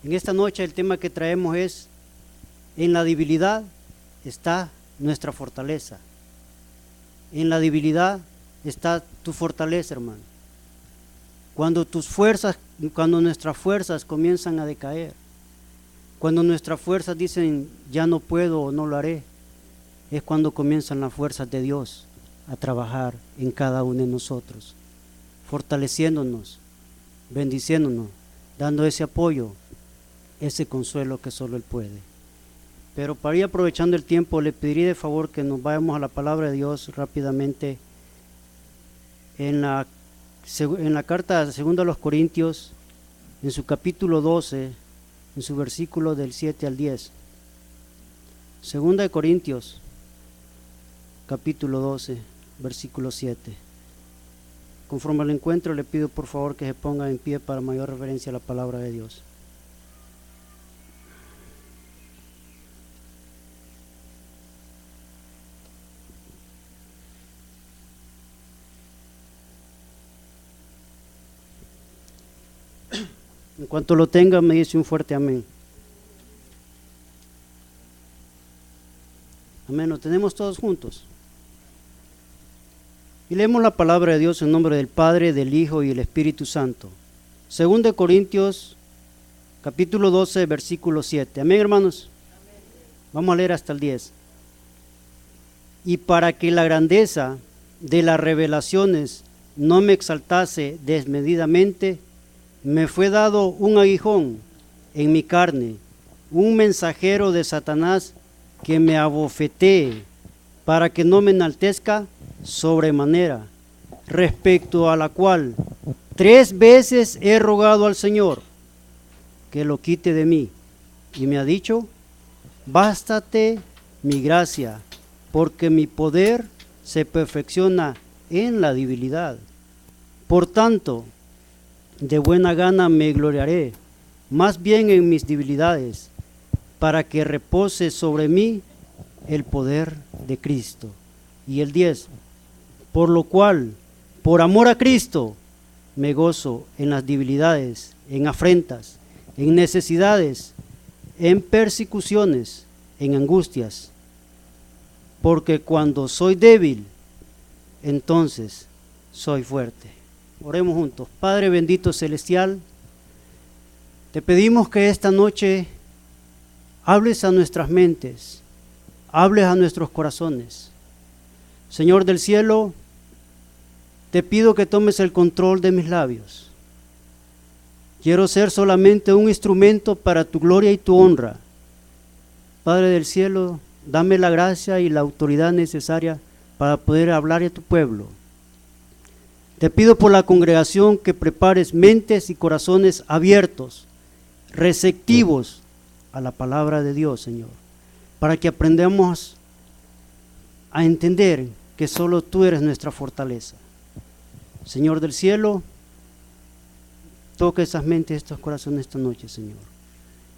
En esta noche el tema que traemos es: en la debilidad está nuestra fortaleza. En la debilidad está tu fortaleza, hermano. Cuando nuestras fuerzas comienzan a decaer, cuando nuestras fuerzas dicen ya no puedo o no lo haré, es cuando comienzan las fuerzas de Dios a trabajar en cada uno de nosotros, fortaleciéndonos, bendiciéndonos, dando ese apoyo, ese consuelo que solo Él puede. Pero para ir aprovechando el tiempo, le pediría de favor que nos vayamos a la palabra de Dios rápidamente. En la carta segunda a los Corintios, en su capítulo 12, en su versículo del 7 al 10. Segunda de Corintios, capítulo 12, versículo 7. Conforme al encuentro, le pido por favor que se ponga en pie para mayor reverencia a la palabra de Dios. En cuanto lo tenga, me dice un fuerte amén. Amén, lo tenemos todos juntos. Y leemos la palabra de Dios en nombre del Padre, del Hijo y del Espíritu Santo. Segunda de Corintios, capítulo 12, versículo 7. Amén, hermanos. Amén. Vamos a leer hasta el 10. Y para que la grandeza de las revelaciones no me exaltase desmedidamente, me fue dado un aguijón en mi carne, un mensajero de Satanás que me abofetee, para que no me enaltezca sobremanera, respecto a la cual 3 veces he rogado al Señor que lo quite de mí, y me ha dicho: bástate mi gracia, porque mi poder se perfecciona en la debilidad. Por tanto, de buena gana me gloriaré, más bien en mis debilidades, para que repose sobre mí el poder de Cristo. Y el 10, por lo cual, por amor a Cristo, me gozo en las debilidades, en afrentas, en necesidades, en persecuciones, en angustias, porque cuando soy débil, entonces soy fuerte. Oremos juntos. Padre bendito celestial, te pedimos que esta noche hables a nuestras mentes, hables a nuestros corazones. Señor del cielo, te pido que tomes el control de mis labios. Quiero ser solamente un instrumento para tu gloria y tu honra. Padre del cielo, dame la gracia y la autoridad necesaria para poder hablar a tu pueblo. Te pido por la congregación que prepares mentes y corazones abiertos, receptivos a la palabra de Dios, Señor, para que aprendamos a entender que solo tú eres nuestra fortaleza. Señor del cielo, toca esas mentes y estos corazones esta noche, Señor.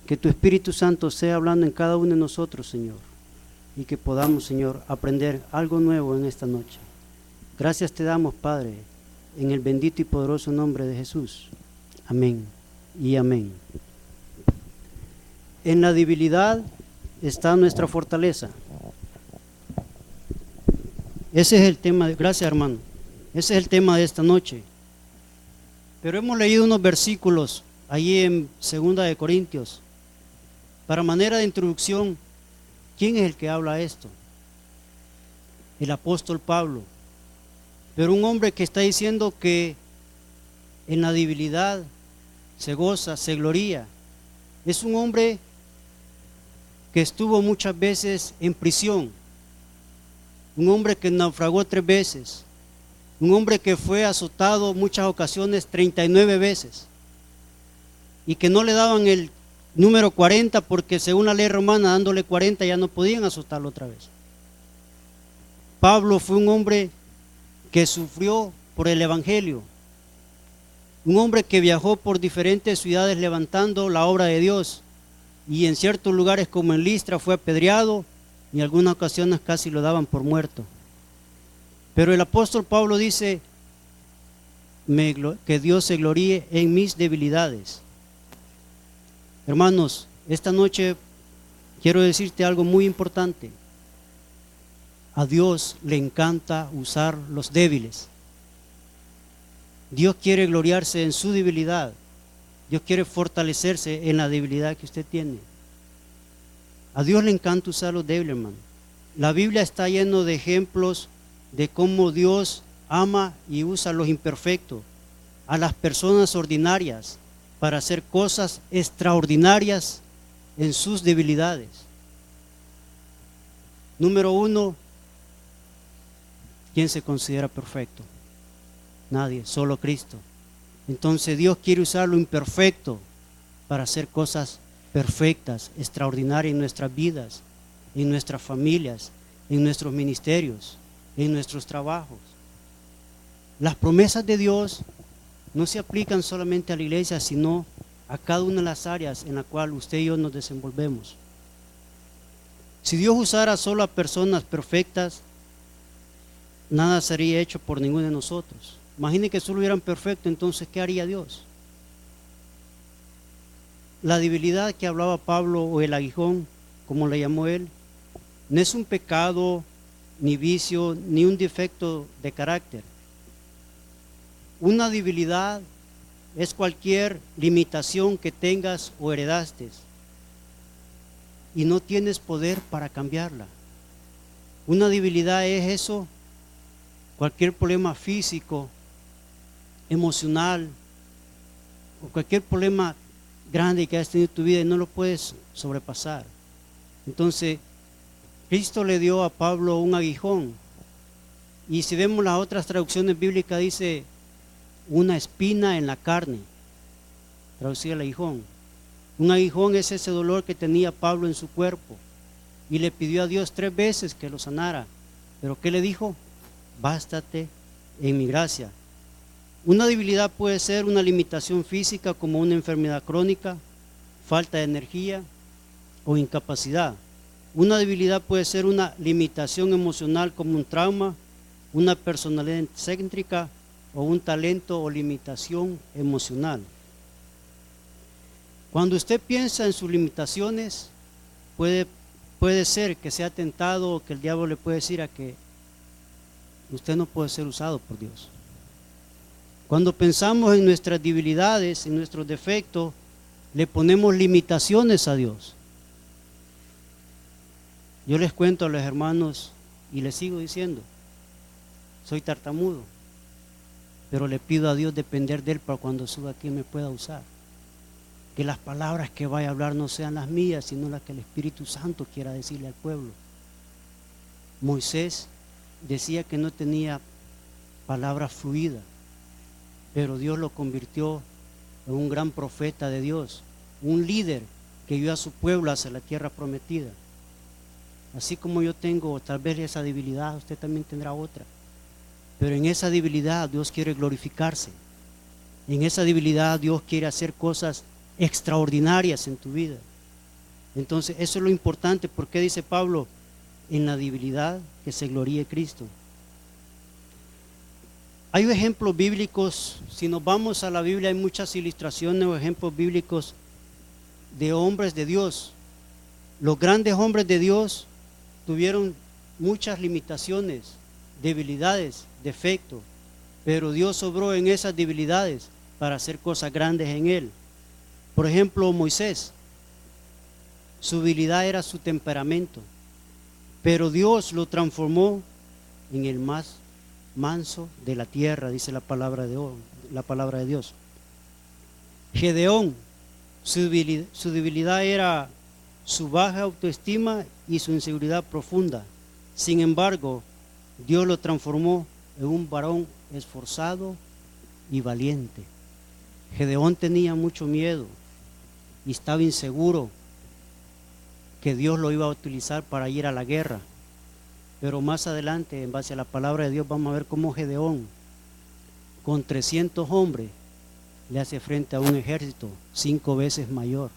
Que tu Espíritu Santo sea hablando en cada uno de nosotros, Señor, y que podamos, Señor, aprender algo nuevo en esta noche. Gracias te damos, Padre, en el bendito y poderoso nombre de Jesús. Amén y amén. En la debilidad está nuestra fortaleza. Ese es el tema. Gracias, hermano. Ese es el tema de esta noche. Pero hemos leído unos versículos allí en 2 de Corintios. Para manera de introducción, ¿quién es el que habla esto? El apóstol Pablo. Pero un hombre que está diciendo que en la debilidad se goza, se gloría. Es un hombre que estuvo muchas veces en prisión. Un hombre que naufragó 3 veces. Un hombre que fue azotado muchas ocasiones 39 veces. Y que no le daban el número 40 porque según la ley romana, dándole 40 ya no podían azotarlo otra vez. Pablo fue un hombre que sufrió por el evangelio, un hombre que viajó por diferentes ciudades levantando la obra de Dios, y en ciertos lugares como en Listra fue apedreado y en algunas ocasiones casi lo daban por muerto. Pero el apóstol Pablo dice que Dios se gloríe en mis debilidades. Hermanos, esta noche quiero decirte algo muy importante. A Dios le encanta usar los débiles. Dios quiere gloriarse en su debilidad. Dios quiere fortalecerse en la debilidad que usted tiene. A Dios le encanta usar los débiles, hermano. La Biblia está lleno de ejemplos de cómo Dios ama y usa a los imperfectos, a las personas ordinarias, para hacer cosas extraordinarias en sus debilidades. Número uno, ¿quién se considera perfecto? Nadie, solo Cristo. Entonces Dios quiere usar lo imperfecto para hacer cosas perfectas, extraordinarias en nuestras vidas, en nuestras familias, en nuestros ministerios, en nuestros trabajos. Las promesas de Dios no se aplican solamente a la iglesia, sino a cada una de las áreas en las cuales usted y yo nos desenvolvemos. Si Dios usara solo a personas perfectas, nada sería hecho por ninguno de nosotros. Imagine que solo hubieran perfectos, entonces ¿qué haría Dios? La debilidad que hablaba Pablo, o el aguijón, como le llamó él, no es un pecado, ni vicio, ni un defecto de carácter. Una debilidad es cualquier limitación que tengas o heredaste y no tienes poder para cambiarla. Una debilidad es eso, cualquier problema físico, emocional, o cualquier problema grande que has tenido en tu vida y no lo puedes sobrepasar. Entonces, Cristo le dio a Pablo un aguijón, y si vemos las otras traducciones bíblicas dice una espina en la carne, traducida el aguijón. Un aguijón es ese dolor que tenía Pablo en su cuerpo, y le pidió a Dios 3 veces que lo sanara. Pero ¿qué le dijo? Bástate en mi gracia. Una debilidad puede ser una limitación física, como una enfermedad crónica, falta de energía o incapacidad. Una debilidad puede ser una limitación emocional, como un trauma, una personalidad excéntrica, o un talento o limitación emocional. Cuando usted piensa en sus limitaciones, puede ser que sea tentado, o que el diablo le puede decir a que usted no puede ser usado por Dios. Cuando pensamos en nuestras debilidades, en nuestros defectos, le ponemos limitaciones a Dios. Yo les cuento a los hermanos y les sigo diciendo, soy tartamudo, pero le pido a Dios depender de Él para cuando suba aquí me pueda usar. Que las palabras que vaya a hablar no sean las mías, sino las que el Espíritu Santo quiera decirle al pueblo. Moisés decía que no tenía palabra fluida, pero Dios lo convirtió en un gran profeta de Dios, un líder que guió a su pueblo hacia la tierra prometida. Así como yo tengo tal vez esa debilidad, usted también tendrá otra. Pero en esa debilidad Dios quiere glorificarse. En esa debilidad Dios quiere hacer cosas extraordinarias en tu vida. Entonces eso es lo importante. Porque dice Pablo, en la debilidad que se gloríe Cristo. Hay ejemplos bíblicos. Si nos vamos a la Biblia hay muchas ilustraciones o ejemplos bíblicos de hombres de Dios. Los grandes hombres de Dios tuvieron muchas limitaciones, debilidades, defectos, pero Dios obró en esas debilidades para hacer cosas grandes en él. Por ejemplo, Moisés, su debilidad era su temperamento, pero Dios lo transformó en el más manso de la tierra, dice la palabra de Dios. Gedeón, su debilidad era su baja autoestima y su inseguridad profunda. Sin embargo, Dios lo transformó en un varón esforzado y valiente. Gedeón tenía mucho miedo y estaba inseguro que Dios lo iba a utilizar para ir a la guerra. Pero más adelante, en base a la palabra de Dios, vamos a ver cómo Gedeón, con 300 hombres, le hace frente a un ejército 5 veces mayor.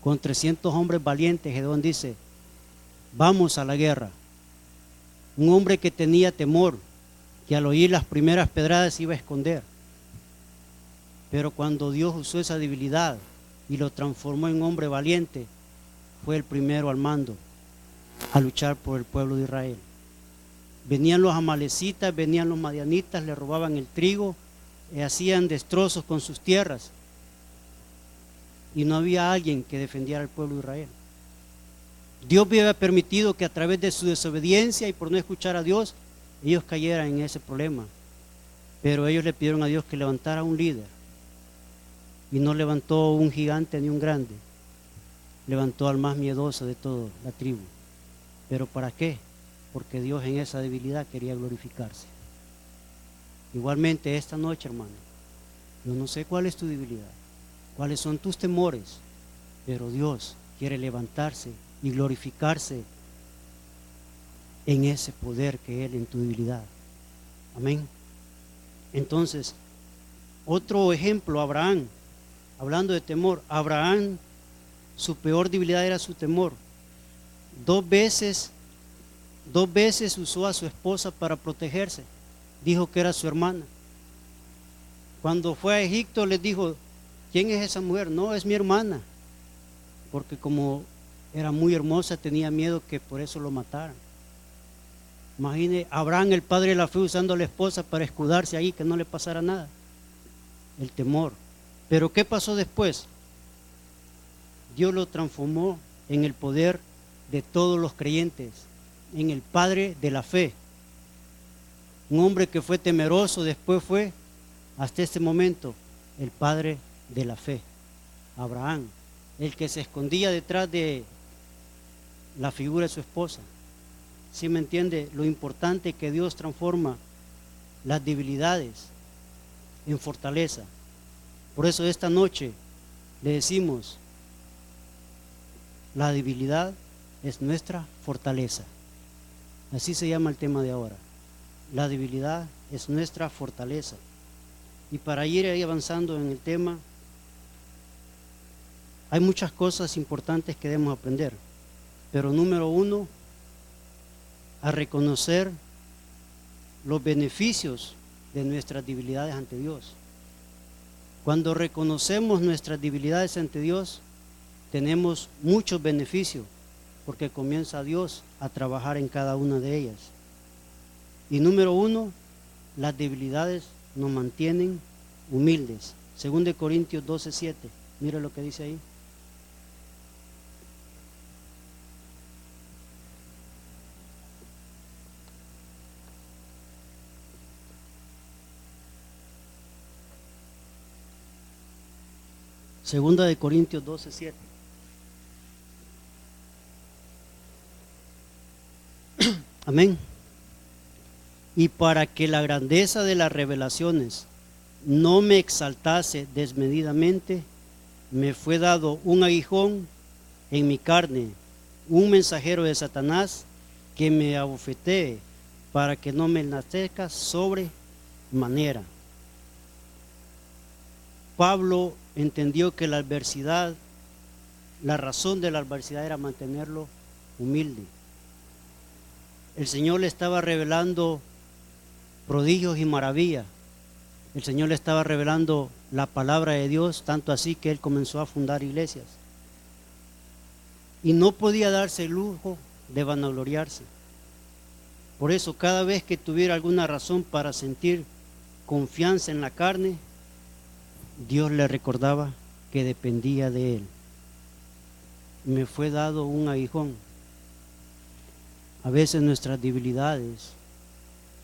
Con 300 hombres valientes, Gedeón dice, vamos a la guerra. Un hombre que tenía temor, que al oír las primeras pedradas se iba a esconder. Pero cuando Dios usó esa debilidad y lo transformó en un hombre valiente. Fue el primero al mando a luchar por el pueblo de Israel. Venían los amalecitas, venían los madianitas, le robaban el trigo, hacían destrozos con sus tierras, y no había alguien que defendiera al pueblo de Israel. Dios había permitido que a través de su desobediencia y por no escuchar a Dios, ellos cayeran en ese problema. Pero ellos le pidieron a Dios que levantara un líder, y no levantó un gigante ni un grande, levantó al más miedoso de toda la tribu. ¿Pero para qué? Porque Dios en esa debilidad quería glorificarse. Igualmente esta noche, hermano, yo no sé cuál es tu debilidad, cuáles son tus temores, pero Dios quiere levantarse y glorificarse en ese poder que Él en tu debilidad. Amén. Entonces, otro ejemplo, Abraham, hablando de temor. Abraham, su peor debilidad era su temor. Dos veces usó a su esposa para protegerse. Dijo que era su hermana. Cuando fue a Egipto les dijo: ¿quién es esa mujer? No, es mi hermana. Porque como era muy hermosa, tenía miedo que por eso lo mataran. Imagine Abraham, el padre de la fe, usando a la esposa para escudarse ahí, que no le pasara nada. El temor. Pero ¿qué pasó después? Dios lo transformó en el poder de todos los creyentes, en el padre de la fe. Un hombre que fue temeroso, después fue, hasta este momento, el padre de la fe. Abraham, el que se escondía detrás de la figura de su esposa. ¿Sí me entiende? Lo importante que Dios transforma las debilidades en fortaleza. Por eso esta noche le decimos: la debilidad es nuestra fortaleza. Así se llama el tema de ahora. La debilidad es nuestra fortaleza. Y para ir ahí avanzando en el tema, hay muchas cosas importantes que debemos aprender. Pero número uno, a reconocer los beneficios de nuestras debilidades ante Dios. Cuando reconocemos nuestras debilidades ante Dios, tenemos muchos beneficios, porque comienza Dios a trabajar en cada una de ellas. Y número uno, las debilidades nos mantienen humildes. 2 Corintios 12:7, mira lo que dice ahí. Segunda de Corintios 12:7. Amén. Y para que la grandeza de las revelaciones no me exaltase desmedidamente, me fue dado un aguijón en mi carne, un mensajero de Satanás que me abofetee para que no me enaltezca sobre manera. Pablo entendió que la adversidad, la razón de la adversidad era mantenerlo humilde. El Señor le estaba revelando prodigios y maravillas. El Señor le estaba revelando la palabra de Dios, tanto así que él comenzó a fundar iglesias. Y no podía darse el lujo de vanagloriarse. Por eso, cada vez que tuviera alguna razón para sentir confianza en la carne, Dios le recordaba que dependía de él. Me fue dado un aguijón. A veces nuestras debilidades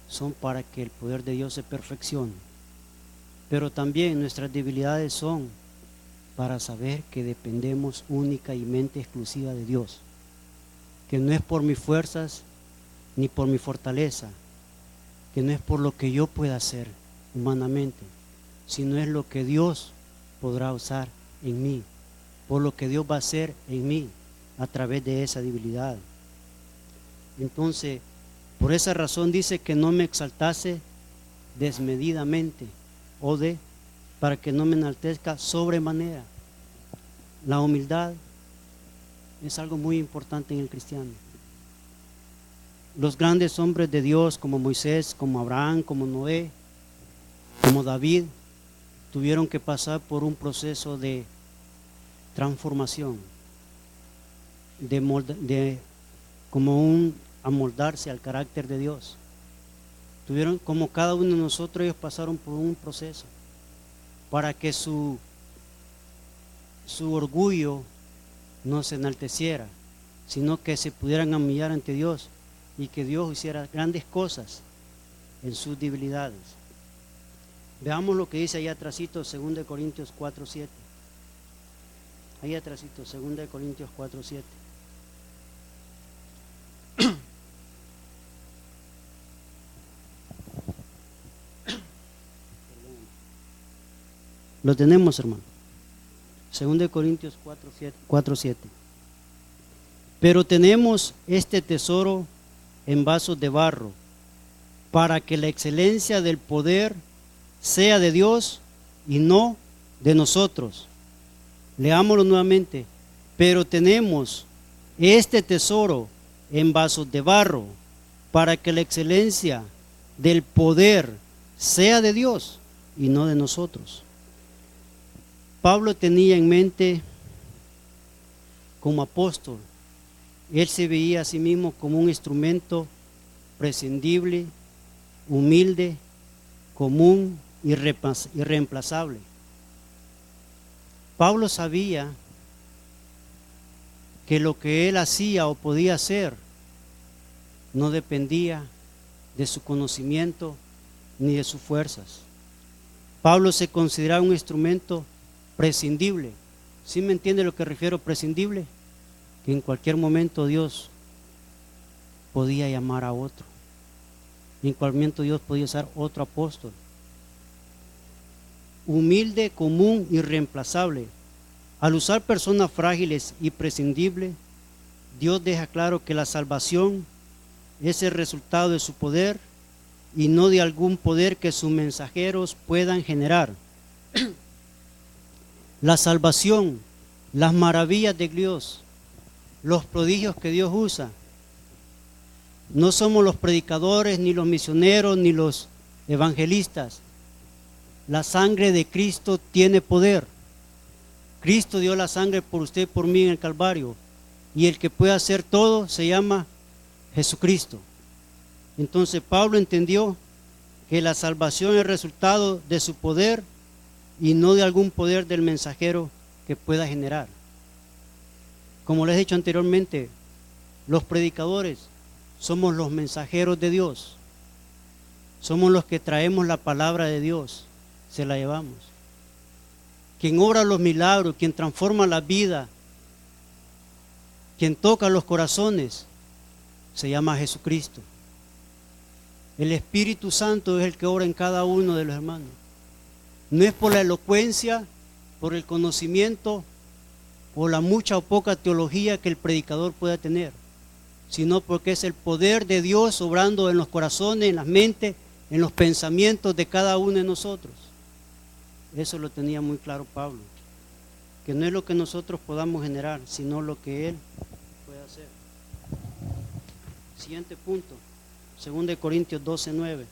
son para que el poder de Dios se perfeccione, pero también nuestras debilidades son para saber que dependemos única y mente exclusiva de Dios, que no es por mis fuerzas ni por mi fortaleza, que no es por lo que yo pueda hacer humanamente, sino es lo que Dios podrá usar en mí, por lo que Dios va a hacer en mí a través de esa debilidad. Entonces, por esa razón dice que no me exaltase desmedidamente para que no me enaltezca sobremanera. La humildad es algo muy importante en el cristiano. Los grandes hombres de Dios como Moisés, como Abraham, como Noé, como David, tuvieron que pasar por un proceso de transformación, amoldarse al carácter de Dios. Tuvieron, como cada uno de nosotros, ellos pasaron por un proceso para que su orgullo no se enalteciera, sino que se pudieran humillar ante Dios y que Dios hiciera grandes cosas en sus debilidades. Veamos lo que dice allá atrásito, 2 Corintios 4:7. Ahí atrásito, 2 Corintios 4:7. Lo tenemos, hermano. 2 Corintios 4:7. Pero tenemos este tesoro en vasos de barro, para que la excelencia del poder sea de Dios y no de nosotros. Leámoslo nuevamente. Pero tenemos este tesoro en vasos de barro, para que la excelencia del poder sea de Dios y no de nosotros. Pablo tenía en mente, como apóstol, él se veía a sí mismo como un instrumento prescindible, humilde, común y irreemplazable. Pablo sabía que lo que él hacía o podía hacer no dependía de su conocimiento ni de sus fuerzas. Pablo se consideraba un instrumento prescindible. ¿Sí me entiende lo que refiero prescindible? Que en cualquier momento Dios podía llamar a otro. En cualquier momento Dios podía usar otro apóstol. Humilde, común y reemplazable. Al usar personas frágiles y prescindibles, Dios deja claro que la salvación es el resultado de su poder y no de algún poder que sus mensajeros puedan generar. La salvación, las maravillas de Dios, los prodigios que Dios usa, no somos los predicadores, ni los misioneros, ni los evangelistas. La sangre de Cristo tiene poder. Cristo dio la sangre por usted y por mí en el Calvario, y el que puede hacer todo se llama Jesucristo. Entonces Pablo entendió que la salvación es el resultado de su poder y no de algún poder del mensajero que pueda generar. Como les he dicho anteriormente, los predicadores somos los mensajeros de Dios. Somos los que traemos la palabra de Dios, se la llevamos. Quien obra los milagros, quien transforma la vida, quien toca los corazones, se llama Jesucristo. El Espíritu Santo es el que obra en cada uno de los hermanos. No es por la elocuencia, por el conocimiento o la mucha o poca teología que el predicador pueda tener, sino porque es el poder de Dios obrando en los corazones, en las mentes, en los pensamientos de cada uno de nosotros. Eso lo tenía muy claro Pablo, que no es lo que nosotros podamos generar, sino lo que Él puede hacer. Siguiente punto, 2 Corintios 12:9.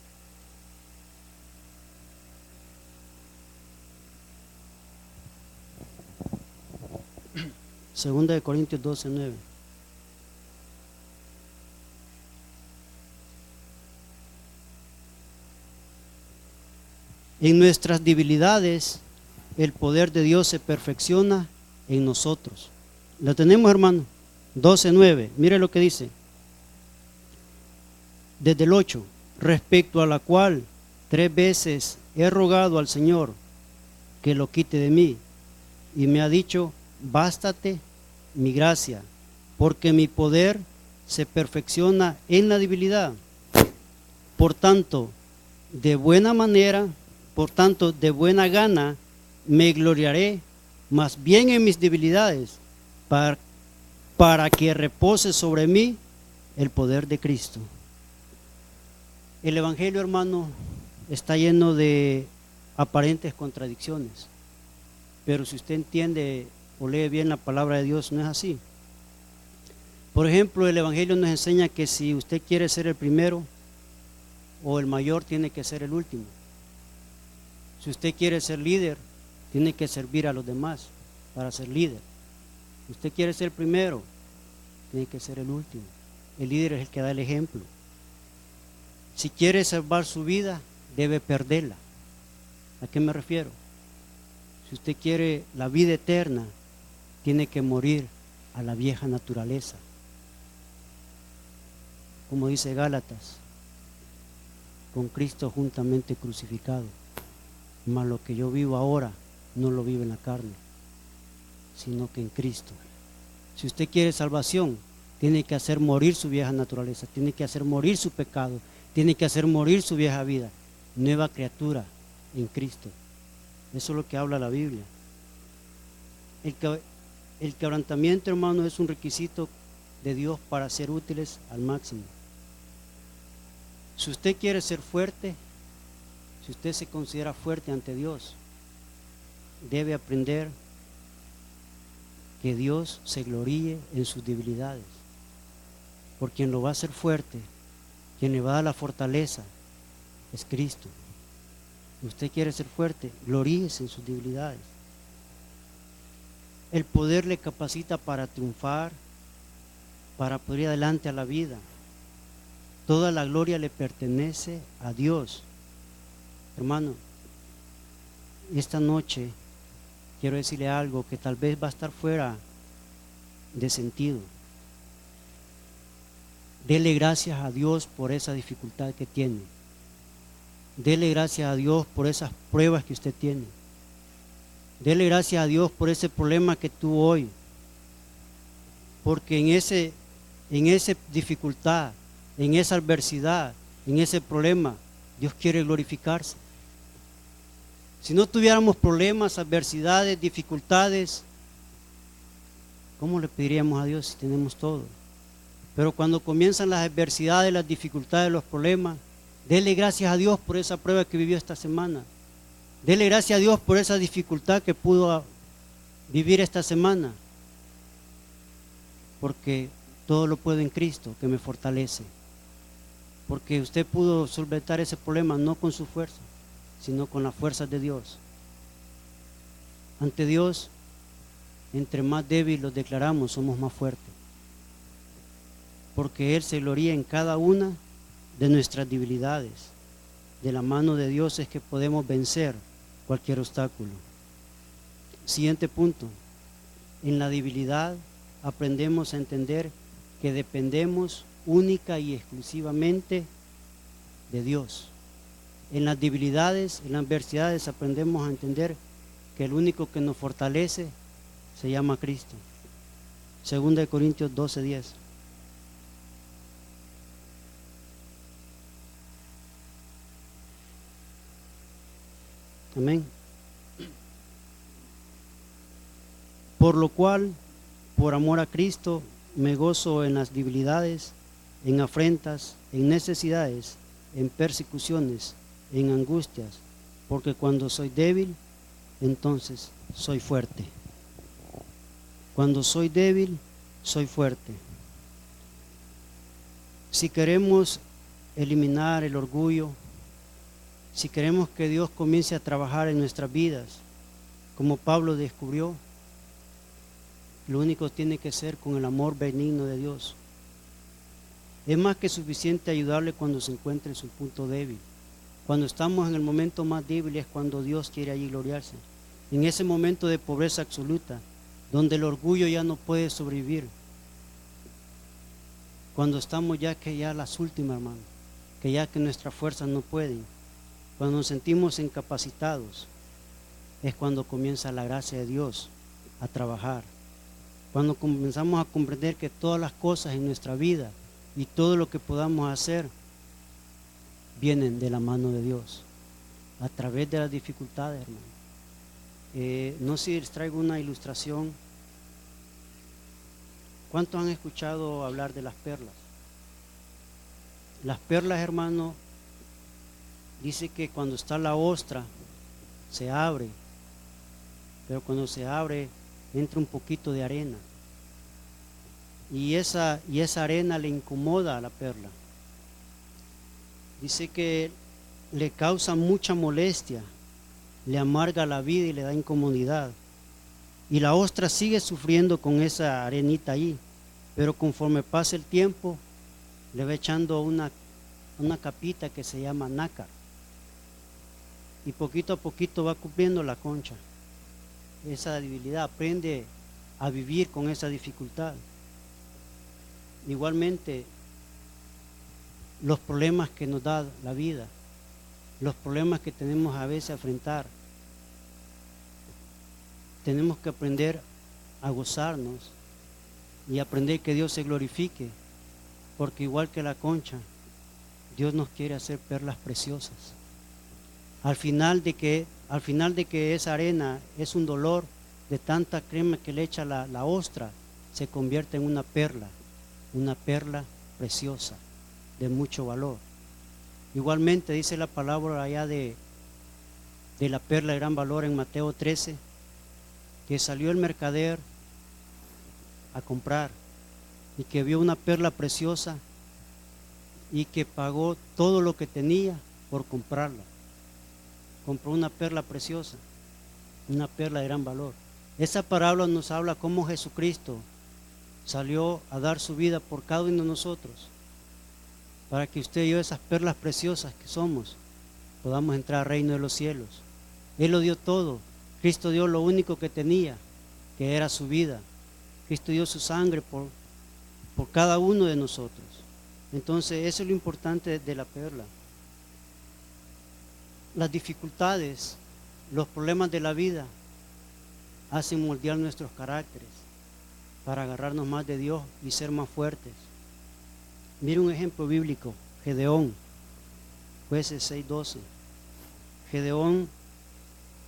Segunda de Corintios 12:9. En nuestras debilidades, el poder de Dios se perfecciona en nosotros. ¿Lo tenemos, hermano? 12:9. Mire lo que dice. Desde el 8. Respecto a la cual 3 veces he rogado al Señor que lo quite de mí. Y me ha dicho, bástate mi gracia, porque mi poder se perfecciona en la debilidad. Por tanto, de buena gana, me gloriaré más bien en mis debilidades, para que repose sobre mí el poder de Cristo. El Evangelio, hermano, está lleno de aparentes contradicciones, pero si usted entiende o lee bien la palabra de Dios, no es así. Por ejemplo, el Evangelio nos enseña que si usted quiere ser el primero o el mayor, tiene que ser el último. Si usted quiere ser líder, tiene que servir a los demás para ser líder. Usted quiere ser el primero, tiene que ser el último. El líder es el que da el ejemplo. Si quiere salvar su vida, debe perderla. ¿A qué me refiero? Si usted quiere la vida eterna, tiene que morir a la vieja naturaleza. Como dice Gálatas, con Cristo juntamente crucificado. Mas lo que yo vivo ahora, no lo vivo en la carne, sino que en Cristo. Si usted quiere salvación, tiene que hacer morir su vieja naturaleza, tiene que hacer morir su pecado, tiene que hacer morir su vieja vida. Nueva criatura en Cristo. Eso es lo que habla la Biblia. El quebrantamiento, hermano, es un requisito de Dios para ser útiles al máximo. Si usted quiere ser fuerte, si usted se considera fuerte ante Dios, debe aprender que Dios se gloríe en sus debilidades. Por quien lo va a hacer fuerte, quien le va a dar la fortaleza, es Cristo. Usted quiere ser fuerte, gloríese en sus debilidades. El poder le capacita para triunfar, para poder ir adelante a la vida. Toda la gloria le pertenece a Dios. Hermano, esta noche quiero decirle algo que tal vez va a estar fuera de sentido. Dele gracias a Dios por esa dificultad que tiene. Dele gracias a Dios por esas pruebas que usted tiene. Dele gracias a Dios por ese problema que tuvo hoy. Porque en esa dificultad, en esa adversidad, en ese problema, Dios quiere glorificarse. Si no tuviéramos problemas, adversidades, dificultades, ¿cómo le pediríamos a Dios si tenemos todo? Pero cuando comienzan las adversidades, las dificultades, los problemas, dele gracias a Dios por esa prueba que vivió esta semana. Dele gracias a Dios por esa dificultad que pudo vivir esta semana. Porque todo lo puedo en Cristo que me fortalece. Porque usted pudo solventar ese problema no con su fuerza, sino con las fuerzas de Dios. Ante Dios, entre más débiles los declaramos, somos más fuertes. Porque Él se gloría en cada una de nuestras debilidades. De la mano de Dios es que podemos vencer cualquier obstáculo. Siguiente punto. En la debilidad aprendemos a entender que dependemos única y exclusivamente de Dios. En las debilidades, en las adversidades aprendemos a entender que el único que nos fortalece se llama Cristo. 2 Corintios 12:10. Amén. Por lo cual, por amor a Cristo, me gozo en las debilidades, en afrentas, en necesidades, en persecuciones, en angustias, porque cuando soy débil, entonces soy fuerte. Cuando soy débil, soy fuerte. Si queremos eliminar el orgullo, si queremos que Dios comience a trabajar en nuestras vidas, como Pablo descubrió, lo único tiene que ser con el amor benigno de Dios. Es más que suficiente ayudarle cuando se encuentre en su punto débil. Cuando estamos en el momento más débil es cuando Dios quiere allí gloriarse. En ese momento de pobreza absoluta, donde el orgullo ya no puede sobrevivir. Cuando estamos ya las últimas, hermano, que nuestras fuerzas no pueden. Cuando nos sentimos incapacitados, es cuando comienza la gracia de Dios a trabajar. Cuando comenzamos a comprender que todas las cosas en nuestra vida y todo lo que podamos hacer vienen de la mano de Dios, a través de las dificultades, hermano. No sé si les traigo una ilustración. ¿Cuántos han escuchado hablar de las perlas? Las perlas, hermano, dice que cuando está la ostra se abre, pero cuando se abre entra un poquito de arena y esa arena le incomoda a la perla. Dice que le causa mucha molestia, le amarga la vida y le da incomodidad. y la ostra sigue sufriendo con esa arenita ahí, pero conforme pasa el tiempo le va echando una capita que se llama nácar, y poquito a poquito va cubriendo la concha. Esa debilidad, aprende a vivir con esa dificultad. Igualmente, los problemas que nos da la vida, los problemas que tenemos a veces a enfrentar, tenemos que aprender a gozarnos y aprender que Dios se glorifique, porque igual que la concha, Dios nos quiere hacer perlas preciosas. Al final de que esa arena es un dolor de tanta crema que le echa la ostra, se convierte en una perla preciosa, de mucho valor. Igualmente dice la palabra allá de la perla de gran valor en Mateo 13, que salió el mercader a comprar y que vio una perla preciosa y que pagó todo lo que tenía por comprarla. Compró una perla preciosa, una perla de gran valor. Esa parábola nos habla cómo Jesucristo salió a dar su vida por cada uno de nosotros, para que usted y yo, esas perlas preciosas que somos, podamos entrar al reino de los cielos. Él lo dio todo. Cristo dio lo único que tenía, que era su vida. Cristo dio su sangre por cada uno de nosotros. Entonces, eso es lo importante de la perla. Las dificultades, los problemas de la vida hacen moldear nuestros caracteres para agarrarnos más de Dios y ser más fuertes. Mira un ejemplo bíblico, Gedeón, Jueces 6:12. Gedeón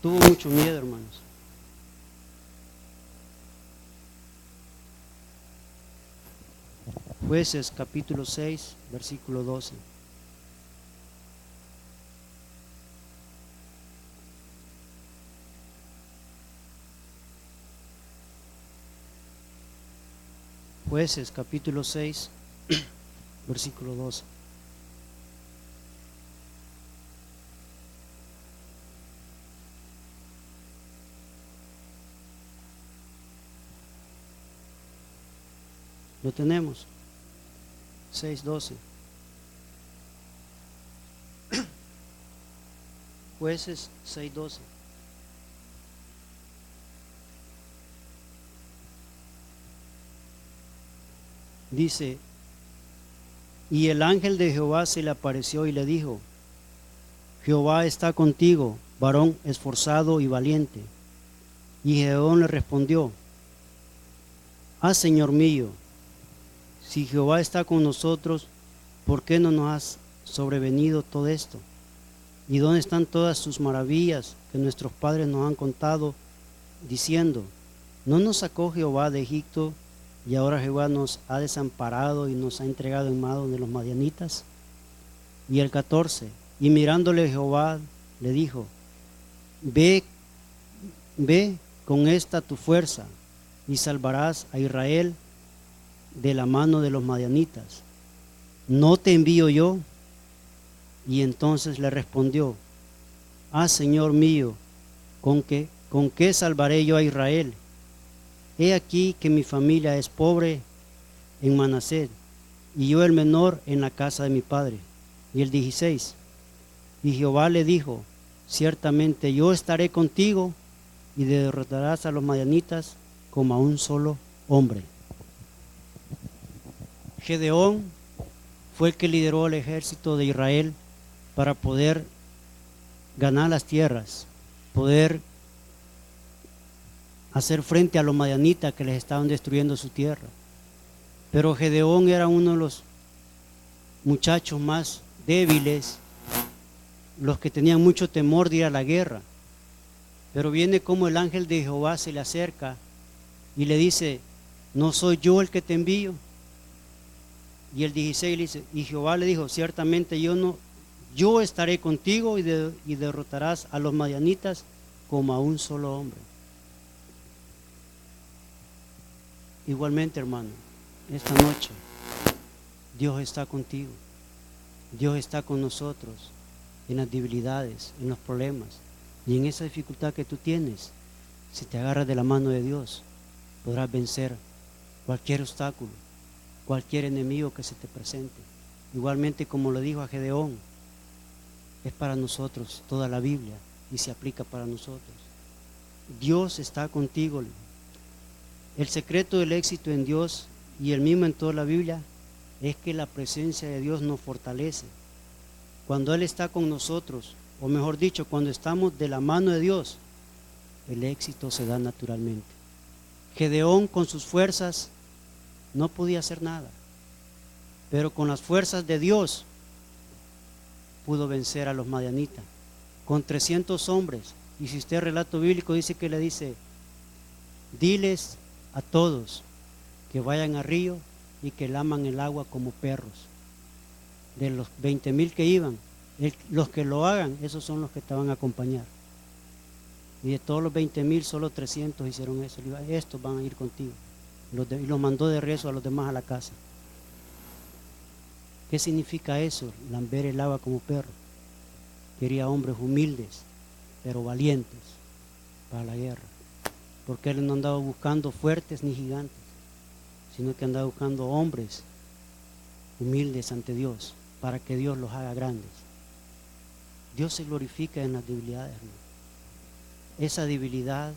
tuvo mucho miedo, hermanos. Jueces capítulo 6, versículo 12. Jueces capítulo 6, versículo 12. Lo tenemos. 6:12. Jueces 6:12. Dice: y el ángel de Jehová se le apareció y le dijo: Jehová está contigo, varón esforzado y valiente. Y Gedeón le respondió: Señor mío, si Jehová está con nosotros, ¿por qué no nos has sobrevenido todo esto? ¿Y dónde están todas sus maravillas que nuestros padres nos han contado, diciendo: ¿no nos sacó Jehová de Egipto, y ahora Jehová nos ha desamparado y nos ha entregado en manos de los madianitas? Y el 14, y mirándole Jehová le dijo: ve con esta tu fuerza, y salvarás a Israel de la mano de los madianitas. ¿no te envío yo? Y entonces le respondió: Señor mío, ¿con qué salvaré yo a Israel? He aquí que mi familia es pobre en Manasés, y yo el menor en la casa de mi padre. Y el 16, y Jehová le dijo: ciertamente yo estaré contigo, y derrotarás a los madianitas como a un solo hombre. Gedeón fue el que lideró el ejército de Israel para poder ganar las tierras, poder hacer frente a los madianitas que les estaban destruyendo su tierra. Pero Gedeón era uno de los muchachos más débiles, los que tenían mucho temor de ir a la guerra. Pero viene como el ángel de Jehová se le acerca y le dice: ¿no soy yo el que te envío? Y el 16 le dice: y Jehová le dijo: ciertamente yo estaré contigo, y derrotarás a los madianitas como a un solo hombre. Igualmente, hermano, esta noche Dios está contigo. Dios está con nosotros en las debilidades, en los problemas y en esa dificultad que tú tienes. Si te agarras de la mano de Dios, podrás vencer cualquier obstáculo, cualquier enemigo que se te presente. Igualmente, como lo dijo a Gedeón, es para nosotros toda la Biblia y se aplica para nosotros. Dios está contigo. El secreto del éxito en Dios y el mismo en toda la Biblia es que la presencia de Dios nos fortalece. Cuando Él está con nosotros, o mejor dicho, cuando estamos de la mano de Dios, el éxito se da naturalmente. Gedeón con sus fuerzas no podía hacer nada, pero con las fuerzas de Dios pudo vencer a los madianitas con 300 hombres. Y si usted el relato bíblico dice que le dice: diles a todos que vayan al río y que laman el agua como perros. De los 20,000 que iban, los que lo hagan, esos son los que te van a acompañar. Y de todos los 20,000, solo 300 hicieron eso. Le dijo: estos van a ir contigo. Y los mandó de regreso a los demás a la casa. ¿Qué significa eso? Lamber el agua como perro. Quería hombres humildes, pero valientes para la guerra. Porque él no andaba buscando fuertes ni gigantes, sino que andaba buscando hombres humildes ante Dios, para que Dios los haga grandes. Dios se glorifica en las debilidades, hermano. Esa debilidad,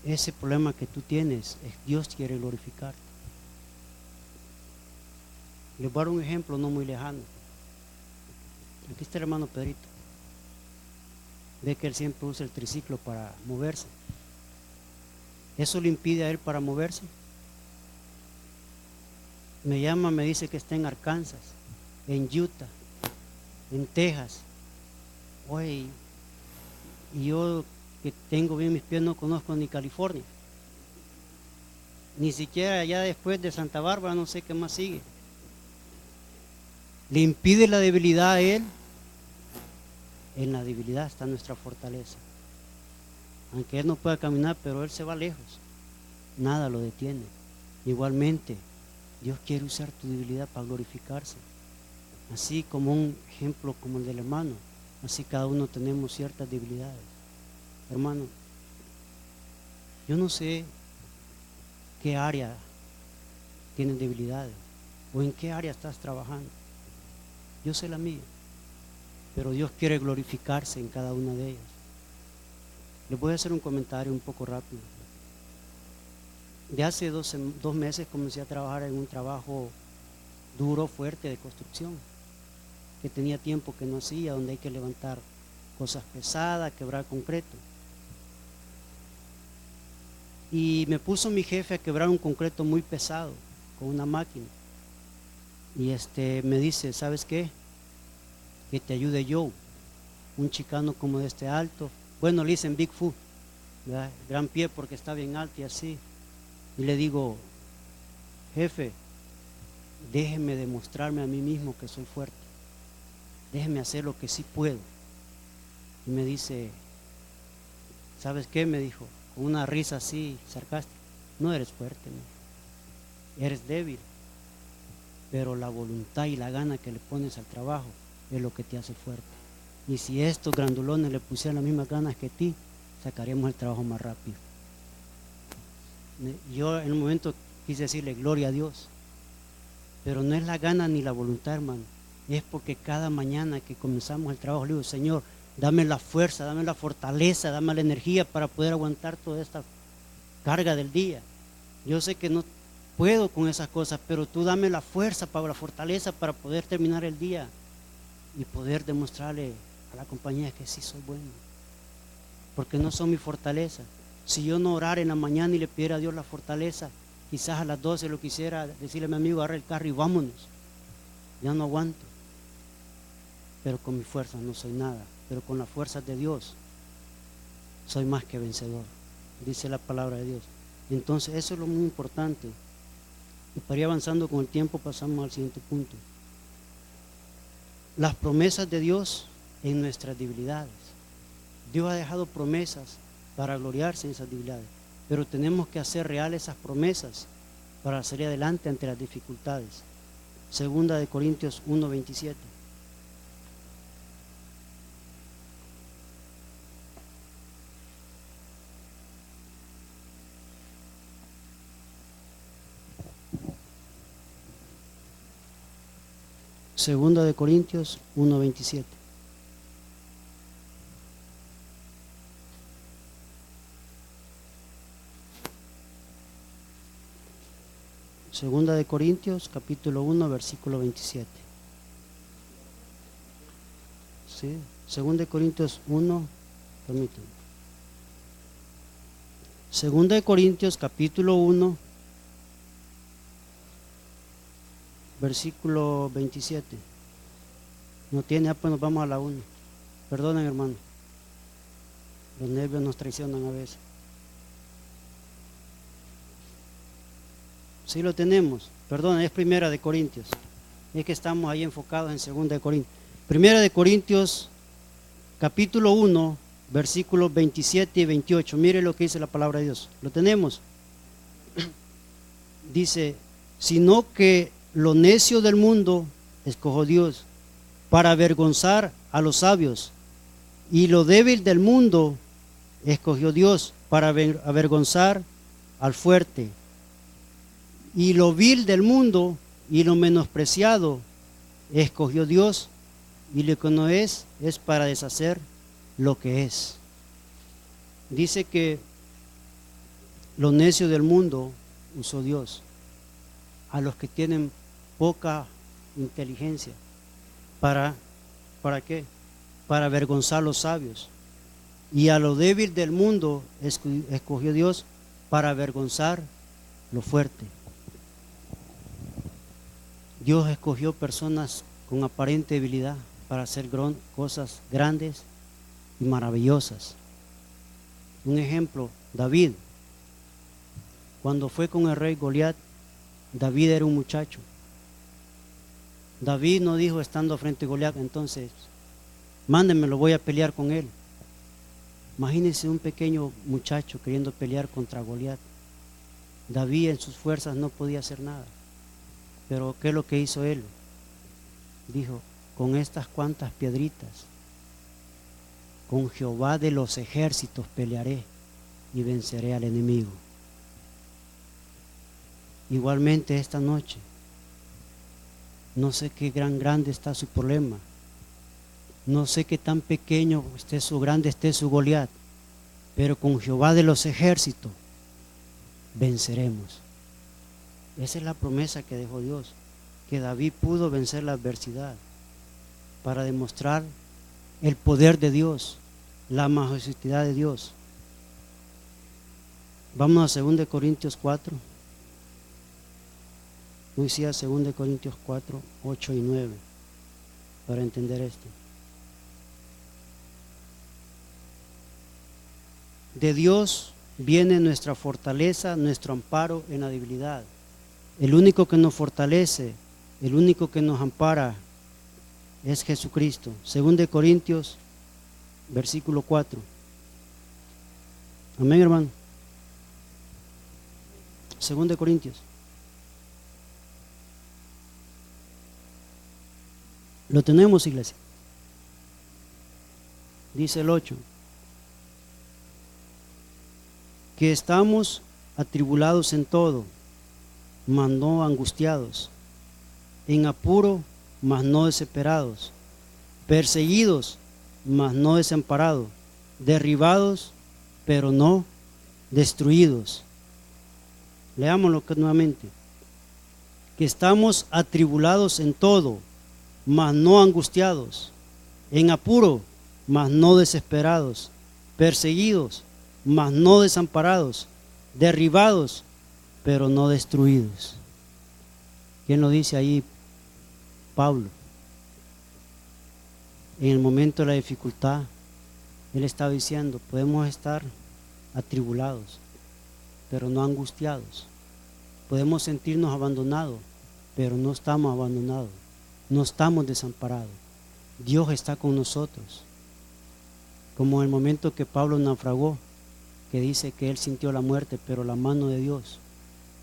ese problema que tú tienes, Dios quiere glorificarte. Les voy a dar un ejemplo no muy lejano. Aquí está el hermano Pedrito. Ve que él siempre usa el triciclo para moverse. ¿Eso le impide a él para moverse? Me llama, me dice que está en Arkansas, en Utah, en Texas. Oye, y yo que tengo bien mis pies no conozco ni California. Ni siquiera allá después de Santa Bárbara, no sé qué más sigue. ¿Le impide la debilidad a él? En la debilidad está nuestra fortaleza. Aunque él no pueda caminar, pero él se va lejos. Nada lo detiene. Igualmente, Dios quiere usar tu debilidad para glorificarse. Así como un ejemplo como el del hermano, así cada uno tenemos ciertas debilidades. Hermano, yo no sé qué área tienes debilidades o en qué área estás trabajando. Yo sé la mía, pero Dios quiere glorificarse en cada una de ellas. Les voy a hacer un comentario un poco rápido. De hace 2 meses comencé a trabajar en un trabajo duro, fuerte de construcción, que tenía tiempo que no hacía, donde hay que levantar cosas pesadas, quebrar concreto. Y me puso mi jefe a quebrar un concreto muy pesado con una máquina. Y me dice: ¿sabes qué? Que te ayude yo, un chicano como de este alto. Bueno, le dicen Bigfoot, ¿verdad? Gran pie porque está bien alto y así. Y le digo: jefe, déjeme demostrarme a mí mismo que soy fuerte. Déjeme hacer lo que sí puedo. Y me dice: ¿sabes qué? Me dijo, con una risa así sarcástica: no eres fuerte, ¿no? Eres débil. Pero la voluntad y la gana que le pones al trabajo es lo que te hace fuerte. Y si estos grandulones le pusieran las mismas ganas que ti, sacaríamos el trabajo más rápido. Yo en un momento quise decirle: gloria a Dios. Pero no es la gana ni la voluntad, hermano. Es porque cada mañana que comenzamos el trabajo, le digo: Señor, dame la fuerza, dame la fortaleza, dame la energía para poder aguantar toda esta carga del día. Yo sé que no puedo con esas cosas, pero tú dame la fuerza, para la fortaleza para poder terminar el día y poder demostrarle a la compañía que sí soy bueno. Porque no son mi fortaleza. Si yo no orara en la mañana y le pidiera a Dios la fortaleza, quizás a las 12 lo quisiera decirle a mi amigo: agarra el carro y vámonos. Ya no aguanto. Pero con mi fuerza no soy nada. Pero con las fuerzas de Dios soy más que vencedor, dice la palabra de Dios. Entonces eso es lo muy importante. Y para ir avanzando con el tiempo, pasamos al siguiente punto. Las promesas de Dios en nuestras debilidades. Dios ha dejado promesas para gloriarse en esas debilidades, pero tenemos que hacer reales esas promesas para salir adelante ante las dificultades. Segunda de Corintios 1:27. Segunda de Corintios 1:27. Segunda de Corintios, capítulo 1, versículo 27. ¿Sí? Segunda de Corintios 1, permítanme. Segunda de Corintios, capítulo 1, versículo 27. No tiene, pues nos vamos a la 1. Perdonen, hermano. Los nervios nos traicionan a veces. Sí lo tenemos. Perdón, es Primera de Corintios. Es que estamos ahí enfocados en Segunda de Corintios. Primera de Corintios, capítulo 1, versículos 27 y 28. Mire lo que dice la palabra de Dios. ¿Lo tenemos? Dice, sino que lo necio del mundo escogió Dios para avergonzar a los sabios, y lo débil del mundo escogió Dios para avergonzar al fuerte, y lo vil del mundo y lo menospreciado escogió Dios, y lo que no es para deshacer lo que es. Dice que lo necio del mundo usó Dios a los que tienen poca inteligencia. ¿Para qué? Para avergonzar a los sabios. Y a lo débil del mundo escogió Dios para avergonzar lo fuerte. Dios escogió personas con aparente debilidad para hacer cosas grandes y maravillosas. Un ejemplo, David. Cuando fue con el rey Goliat, David era un muchacho. David no dijo estando frente a Goliat, entonces, mándenmelo, voy a pelear con él. Imagínense un pequeño muchacho queriendo pelear contra Goliat. David en sus fuerzas no podía hacer nada. Pero ¿qué es lo que hizo él? Dijo, con estas cuantas piedritas, con Jehová de los ejércitos pelearé y venceré al enemigo. Igualmente esta noche, no sé qué grande está su problema, no sé qué tan pequeño esté su grande esté su Goliat, pero con Jehová de los ejércitos venceremos. Esa es la promesa que dejó Dios, que David pudo vencer la adversidad para demostrar el poder de Dios, la majestuosidad de Dios. Vamos a 2 Corintios 4. Hoy sí a 2 Corintios 4, 8 y 9 para entender esto. De Dios viene nuestra fortaleza, nuestro amparo en la debilidad. El único que nos fortalece, el único que nos ampara es Jesucristo. 2 Corintios, versículo 4. Amén, hermano. 2 Corintios. Lo tenemos, iglesia. Dice el 8. Que estamos atribulados en todo, mas no angustiados, en apuro, mas no desesperados, perseguidos, mas no desamparados, derribados, pero no destruidos. Leámoslo nuevamente. Que estamos atribulados en todo, mas no angustiados, en apuro, mas no desesperados, perseguidos, mas no desamparados, derribados, pero no destruidos. ¿Quién lo dice ahí? Pablo. En el momento de la dificultad, él estaba diciendo, podemos estar atribulados, pero no angustiados. Podemos sentirnos abandonados, pero no estamos abandonados. No estamos desamparados. Dios está con nosotros. Como en el momento que Pablo naufragó, que dice que él sintió la muerte, pero la mano de Dios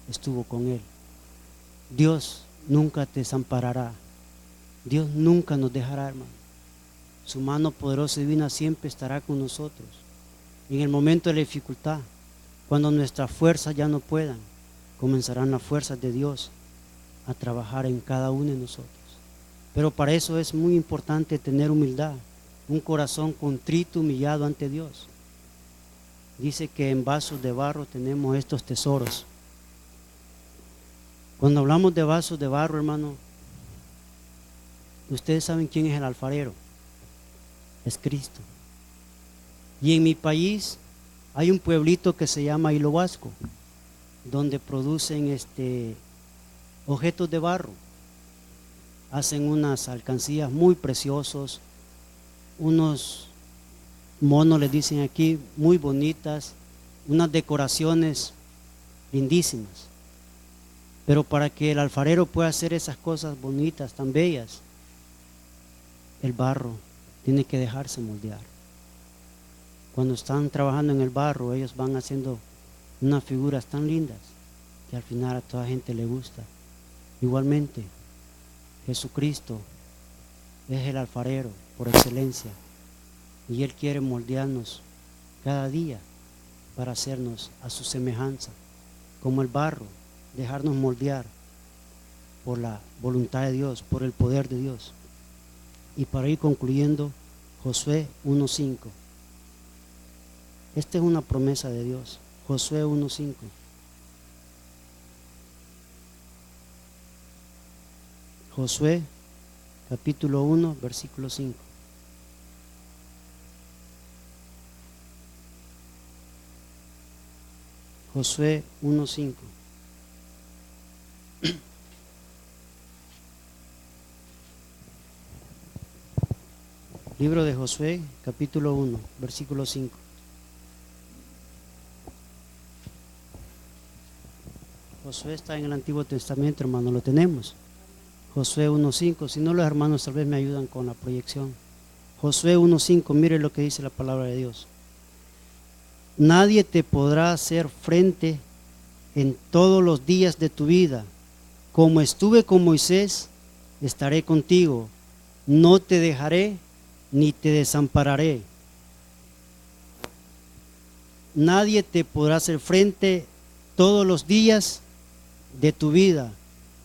estuvo con él. Dios nunca te desamparará. Dios nunca nos dejará, hermano. Su mano poderosa y divina siempre estará con nosotros. En el momento de la dificultad, cuando nuestras fuerzas ya no puedan, comenzarán las fuerzas de Dios a trabajar en cada uno de nosotros. Pero para eso es muy importante tener humildad, un corazón contrito, humillado ante Dios. Dice que en vasos de barro tenemos estos tesoros. Cuando hablamos de vasos de barro, hermano, ustedes saben quién es el alfarero. Es Cristo. Y en mi país hay un pueblito que se llama Hilo Vasco, donde producen objetos de barro. Hacen unas alcancías muy preciosos, unos monos, les dicen aquí, muy bonitas, unas decoraciones lindísimas. Pero para que el alfarero pueda hacer esas cosas bonitas, tan bellas, el barro tiene que dejarse moldear. Cuando están trabajando en el barro, ellos van haciendo unas figuras tan lindas que al final a toda gente le gusta. Igualmente, Jesucristo es el alfarero por excelencia y Él quiere moldearnos cada día para hacernos a su semejanza, como el barro, dejarnos moldear por la voluntad de Dios, por el poder de Dios. Y para ir concluyendo, Josué 1:5. Esta es una promesa de Dios. Josué 1:5. Josué capítulo 1, versículo 5. Josué 1:5. Libro de Josué, capítulo 1, versículo 5. Josué está en el Antiguo Testamento, hermano, lo tenemos. Josué 1:5, si no los hermanos tal vez me ayudan con la proyección. Josué 1:5, mire lo que dice la palabra de Dios. Nadie te podrá hacer frente en todos los días de tu vida. Como estuve con Moisés, estaré contigo. No te dejaré ni te desampararé. Nadie te podrá hacer frente todos los días de tu vida.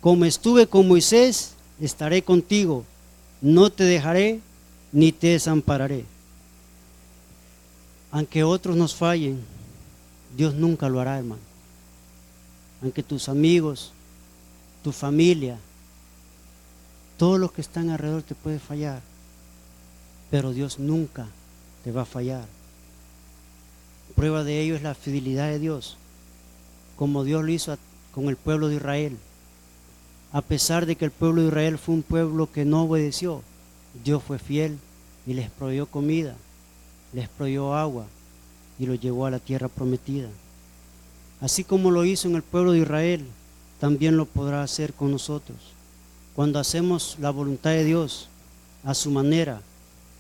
Como estuve con Moisés, estaré contigo. No te dejaré ni te desampararé. Aunque otros nos fallen, Dios nunca lo hará, hermano. Aunque tus amigos, tu familia, todos los que están alrededor te pueden fallar, pero Dios nunca te va a fallar. Prueba de ello es la fidelidad de Dios, como Dios lo hizo con el pueblo de Israel. A pesar de que el pueblo de Israel fue un pueblo que no obedeció, Dios fue fiel y les proveyó comida, les proveyó agua y los llevó a la tierra prometida. Así como lo hizo en el pueblo de Israel, también lo podrá hacer con nosotros. Cuando hacemos la voluntad de Dios a su manera,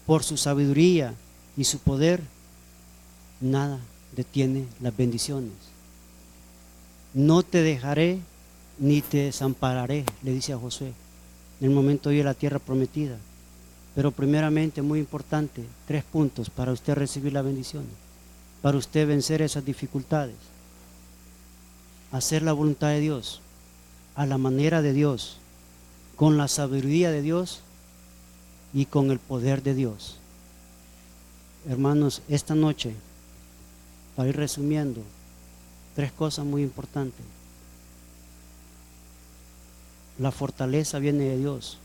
por su sabiduría y su poder, nada detiene las bendiciones. No te dejaré ni te desampararé, le dice a Josué, en el momento de ir a la tierra prometida. Pero primeramente, muy importante, 3 puntos para usted recibir la bendición, para usted vencer esas dificultades. Hacer la voluntad de Dios, a la manera de Dios, con la sabiduría de Dios y con el poder de Dios. Hermanos, esta noche, para ir resumiendo, 3 cosas muy importantes. La fortaleza viene de Dios.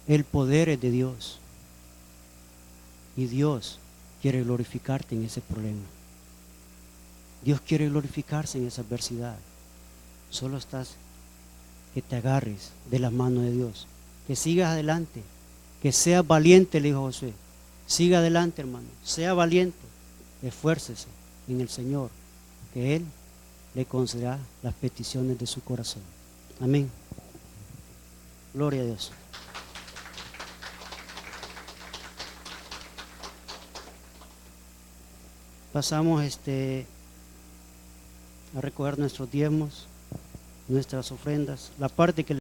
El poder es de Dios. Y Dios quiere glorificarte en ese problema. Dios quiere glorificarse en esa adversidad. Solo estás que te agarres de las manos de Dios, que sigas adelante, que seas valiente, le dijo Josué. Siga adelante, hermano, sea valiente, esfuércese en el Señor, que Él le concederá las peticiones de su corazón. Amén. Gloria a Dios. Pasamos a recoger nuestros diezmos, nuestras ofrendas, la parte que